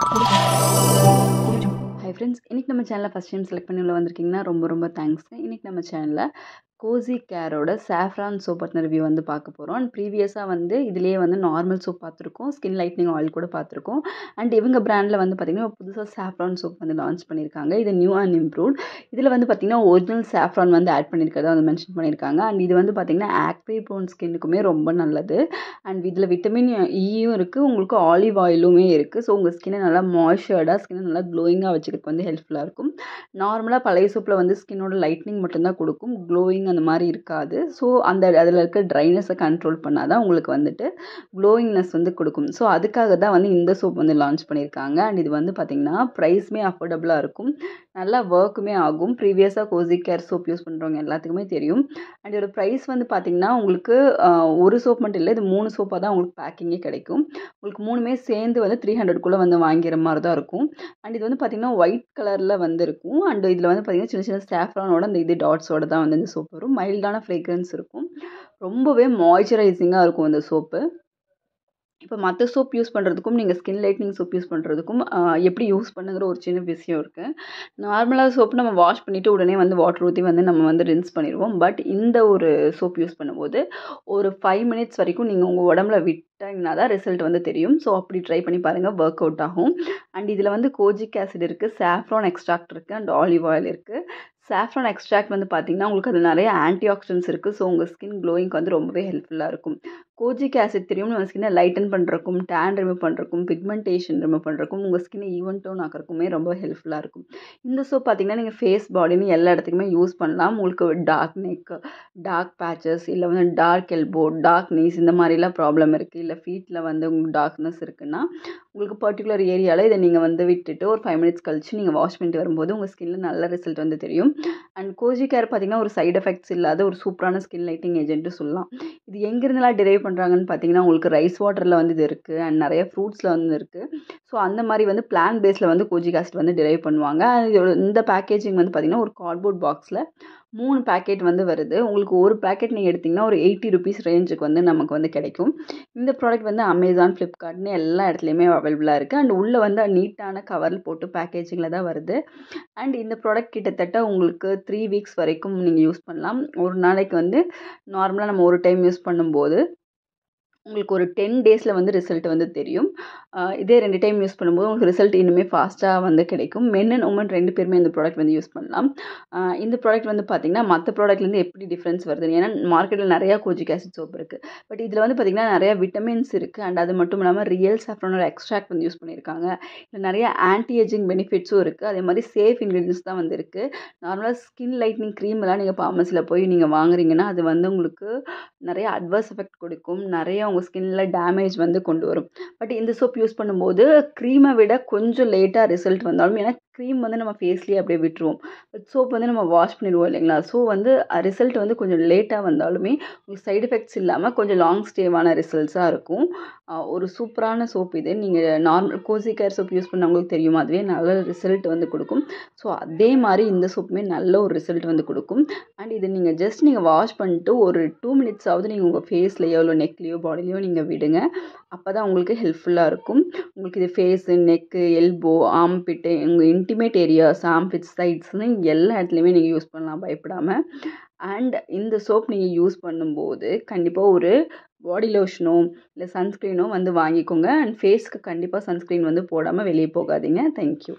Hi friends, இன்றைக்கி நம்ம சேனலில் ஃபஸ்ட் டைம் செலக்ட் பண்ணி உள்ள வந்திருக்கீங்கன்னா ரொம்ப ரொம்ப தேங்க்ஸ். இன்றைக்கி நம்ம சேனலில் கோசி கேரோட சாஃப்ரான் சோப் பற்றின ரிவ்யூ வந்து பார்க்க போகிறோம். அண்ட் ப்ரீவியஸாக வந்து இதிலேயே வந்து நார்மல் சோப் பார்த்துருக்கோம், ஸ்கின் லைட்னிங் ஆயில் கூட பார்த்துருக்கோம். அண்ட் இவங்க பிராண்டில் வந்து பார்த்திங்கன்னா புதுசாக சாஃப்ரான் சோப் வந்து லான்ச் பண்ணியிருக்காங்க. இது நியூ அண்ட் இம்ப்ரூவ்ட். இதில் வந்து பார்த்திங்கன்னா ஒரிஜினல் சாஃப்ரான் வந்து ஆட் பண்ணியிருக்கிறதா வந்து மென்ஷன் பண்ணியிருக்காங்க. அண்ட் இது வந்து பார்த்திங்கன்னா ஆக்னே ப்ரோன் ஸ்கின்னுக்குமே ரொம்ப நல்லது. அண்ட் இதில் விட்டமின் ஈயும் இருக்குது, உங்களுக்கு ஆலிவ் ஆயிலுமே இருக்குது. ஸோ உங்கள் ஸ்கின்னை நல்லா மாய்ஸ்சர்டாக, ஸ்கின்னை நல்லா க்ளோயிங்காக வச்சுக்கிறதுக்கு வந்து ஹெல்ப்ஃபுல்லாக இருக்கும். நார்மலாக பழைய சோப்பில் வந்து ஸ்கின்னோட லைட்னிங் மட்டும்தான் கொடுக்கும், க்ளோயிங் அந்த மாதிரி இருக்காது. ஸோ அதில் இருக்க ட்ரைனஸை கண்ட்ரோல் பண்ணால் தான் உங்களுக்கு வந்துட்டு க்ளோயிங்னஸ் வந்து கொடுக்கும். ஸோ அதுக்காக தான் வந்து இந்த சோப் வந்து லான்ச் பண்ணியிருக்காங்க. அண்ட் இது வந்து பார்த்திங்கன்னா ப்ரைஸுமே அஃபோர்டபுளாக இருக்கும், நல்லா ஒர்க்குமே ஆகும். ப்ரீவியஸாக கோசி கேர் சோப் யூஸ் பண்ணுறவங்க எல்லாத்துக்குமே தெரியும். அண்ட் இதோட ப்ரைஸ் வந்து பார்த்திங்கன்னா உங்களுக்கு ஒரு சோப் மட்டும் இல்லை, இது 3 சோப்பாக தான் உங்களுக்கு பேக்கிங்கே கிடைக்கும். உங்களுக்கு 3மே சேர்ந்து வந்து 300 வந்து வாங்கிற மாதிரி தான் இருக்கும். அண்ட் இது வந்து பார்த்திங்கன்னா ஒயிட் கலரில் வந்து இருக்கும். அண்ட் இதில் வந்து பார்த்திங்கன்னா சின்ன சின்ன சாஃப்ரானோட அந்த இது டாட்ஸோட தான் வந்து இந்த சோப் வரும். மைல்டான ஃப்ரேக்ரன்ஸ் இருக்கும், ரொம்பவே மாய்ஸ்சரைசிங்காக இருக்கும் இந்த சோப்பு. இப்போ மற்ற சோப் யூஸ் பண்ணுறதுக்கும் நீங்கள் ஸ்கின் லைட்னிங் சோப் யூஸ் பண்ணுறதுக்கும் எப்படி யூஸ் பண்ணுங்கிற ஒரு சின்ன விஷயம் இருக்குது. நார்மலாக சோப்பு நம்ம வாஷ் பண்ணிவிட்டு உடனே வந்து வாட்டர் ஊற்றி வந்து நம்ம வந்து ரின்ஸ் பண்ணிடுவோம். பட் இந்த ஒரு சோப் யூஸ் பண்ணும்போது ஒரு 5 மினிட்ஸ் வரைக்கும் நீங்கள் உங்கள் உடம்புல விட்டிங்கன்னா தான் ரிசல்ட் வந்து தெரியும். ஸோ அப்படி ட்ரை பண்ணி பாருங்கள், ஒர்க் அவுட் ஆகும். அண்ட் இதில் வந்து கோஜிக் ஆசிட் இருக்குது, சாஃப்ரான் எக்ஸ்ட்ராக்ட் இருக்குது, அண்ட் ஆலிவ் ஆயில் இருக்குது. சாஃப்ரான் எக்ஸ்ட்ராக்ட் வந்து பார்த்திங்கன்னா உங்களுக்கு அது நிறைய ஆன்டி ஆக்சிடென்ட்ஸ் இருக்குது. ஸோ உங்கள் ஸ்கின் க்ளோயிங்க்கு வந்து ரொம்பவே ஹெல்ப்ஃபுல்லாக இருக்கும். கோஜிக் ஆசிட் தெரியும், நம்ம ஸ்கின்னை லைட்டன் பண்ணுறக்கும், டேன் ரிமூவ் பண்ணுறக்கும், பிக்மெண்டேஷன் ரிமூவ் பண்ணுறக்கும், உங்கள் ஸ்கின்னை ஈவன் டோன் ஆக்கிறக்குமே ரொம்ப ஹெல்ப்ஃபுல்லாக இருக்கும். இந்த சோப் பார்த்திங்கன்னா நீங்கள் ஃபேஸ் பாடின்னு எல்லா இடத்துக்குமே யூஸ் பண்ணலாம். உங்களுக்கு டார்க் நெக், டார்க் பேச்சஸ், இல்லை வந்து டார்க் எல்போ, டார்க் நீஸ் இந்த மாதிரிலாம் ப்ராப்ளம் இருக்குது, இல்லை ஃபீட்டில் வந்து உங்களுக்கு டார்க்னஸ் இருக்குன்னா உங்களுக்கு பர்டிகுலர் ஏரியாவில் இதை நீங்கள் வந்து விட்டுட்டு ஒரு 5 மினிட்ஸ் கழிச்சு நீங்கள் வாஷ் பண்ணிட்டு வரும்போது உங்கள் ஸ்கின்னில் நல்ல ரிசல்ட் வந்து தெரியும். அண்ட் கோஜி கேர் பார்த்திங்கன்னா ஒரு சைட் எஃபெக்ட்ஸ் இல்லாத ஒரு சூப்பரான ஸ்கின் லைட்டிங் ஏஜென்ட்டு சொல்லலாம். இது எங்கேருந்துலாம் டிரைவ் பண்ணுறாங்கன்னு பார்த்தீங்கன்னா உங்களுக்கு ரைஸ் வாட்டரில் வந்து இது இருக்குது, அண்ட் நிறைய ஃப்ரூட்ஸில் வந்து இருக்குது. ஸோ அந்த மாதிரி வந்து பிளான்ட் பேஸில் வந்து கோஜிக் ஆசிட் வந்து டிரைவ் பண்ணுவாங்க. இதோட இந்த பேக்கேஜிங் வந்து பார்த்திங்கன்னா ஒரு கார்ட்போர்ட் பாக்ஸில் 3 பேக்கெட் வந்து வருது. உங்களுக்கு ஒரு பேக்கெட் நீங்கள் எடுத்திங்கன்னா ஒரு 80 ருபீஸ் ரேஞ்சுக்கு வந்து நமக்கு வந்து கிடைக்கும். இந்த ப்ராடக்ட் வந்து அமேசான், ஃப்ளிப்கார்ட்னு எல்லா இடத்துலையுமே அவைலபிளாக இருக்குது. அண்ட் உள்ளே வந்து நீட்டான கவரில் போட்டு பேக்கேஜிங்கில் தான் வருது. அண்ட் இந்த ப்ராடக்ட் கிட்டத்தட்ட உங்களுக்கு 3 வீக்ஸ் வரைக்கும் நீங்கள் யூஸ் பண்ணலாம். ஒரு நாளைக்கு வந்து நார்மலாக நம்ம ஒரு டைம் யூஸ் பண்ணும்போது உங்களுக்கு ஒரு 10 டேஸில் வந்து ரிசல்ட் வந்து தெரியும். இதே 2 டைம் யூஸ் பண்ணும்போது உங்களுக்கு ரிசல்ட் இன்னுமே ஃபாஸ்ட்டாக வந்து கிடைக்கும். மென் அண்ட் உமன் 2 பேருமே இந்த ப்ராடக்ட் வந்து யூஸ் பண்ணலாம். இந்த ப்ராடக்ட் வந்து பார்த்திங்கன்னா மற்ற ப்ராடக்ட்லேருந்து எப்படி டிஃப்ரென்ஸ் வருது, ஏன்னா மார்க்கெட்டில் நிறையா கோஜிக் ஆசிட் சோப் இருக்குது. பட் இதில் வந்து பார்த்திங்கன்னா நிறையா விட்டமின்ஸ் இருக்குது. அண்ட் அது மட்டும் இல்லாமல் ரியல் சாஃப்ரானோட எக்ஸ்ட்ராக்ட் வந்து யூஸ் பண்ணியிருக்காங்க. இல்லை நிறைய ஆன்டி ஏஜிங் பெனிஃபிட்ஸும் இருக்குது. அதே மாதிரி சேஃப் இன்க்ரீடியன்ஸ் தான் வந்து இருக்குது. நார்மலாக ஸ்கின் லைட்னிங் க்ரீம் எல்லாம் நீங்கள் ஃபார்மஸியில் போய் நீங்கள் வாங்குறீங்கன்னா அது வந்து உங்களுக்கு நிறைய அட்வர்ஸ் எஃபெக்ட் கொடுக்கும், நிறைய உங்கள் ஸ்கின்னில் டேமேஜ் வந்து கொண்டு வரும். பட் இந்த சோப் யூஸ் பண்ணும்போது க்ரீமை விட கொஞ்சம் லேட்டாக ரிசல்ட் வந்தாலும், ஏன்னா க்ரீம் வந்து நம்ம ஃபேஸ்லேயே அப்படியே விட்டுருவோம், பட் சோப் வந்து நம்ம வாஷ் பண்ணிடுவோம் இல்லைங்களா. ஸோ வந்து ரிசல்ட் வந்து கொஞ்சம் லேட்டாக வந்தாலுமே உங்களுக்கு சைடு எஃபெக்ட்ஸ் இல்லாமல் கொஞ்சம் லாங் ஸ்டேவான ரிசல்ட்ஸாக இருக்கும். ஒரு சூப்பரான சோப் இது. நீங்கள் normal Kosi care soap use பண்ணவங்களுக்கு தெரியும், அதுவே நல்ல ரிசல்ட் வந்து கொடுக்கும். ஸோ அதே மாதிரி இந்த சோப்புமே நல்ல ஒரு ரிசல்ட் வந்து கொடுக்கும். அண்ட் இது நீங்கள் ஜஸ்ட் நீங்கள் வாஷ் பண்ணிட்டு ஒரு 2 மினிட்ஸாவது நீங்கள் உங்கள் ஃபேஸ்லையோ இல்லை நெக்லேயோ பாடிலையோ நீங்கள் விடுங்க. அப்போ தான் உங்களுக்கு ஹெல்ப்ஃபுல்லாக இருக்கும். உங்களுக்கு இது ஃபேஸு, நெக்கு, எல்போ, ஆம்பிட்டு, உங்கள் இன்டிமேட் ஏரியாஸ், ஆம்பிட்ஸ், சைட்ஸ்னு எல்லா இடத்துலையுமே நீங்கள் யூஸ் பண்ணலாம் பயப்படாமல். அண்ட் இந்த சோப் நீங்கள் யூஸ் பண்ணும்போது கண்டிப்பாக ஒரு பாடி லோஷனோ இல்லை சன்ஸ்க்ரீனோ வந்து வாங்கிக்கோங்க. அண்ட் ஃபேஸ்க்கு கண்டிப்பாக சன்ஸ்க்ரீன் வந்து போடாமல் வெளியே போகாதீங்க. தேங்க்யூ.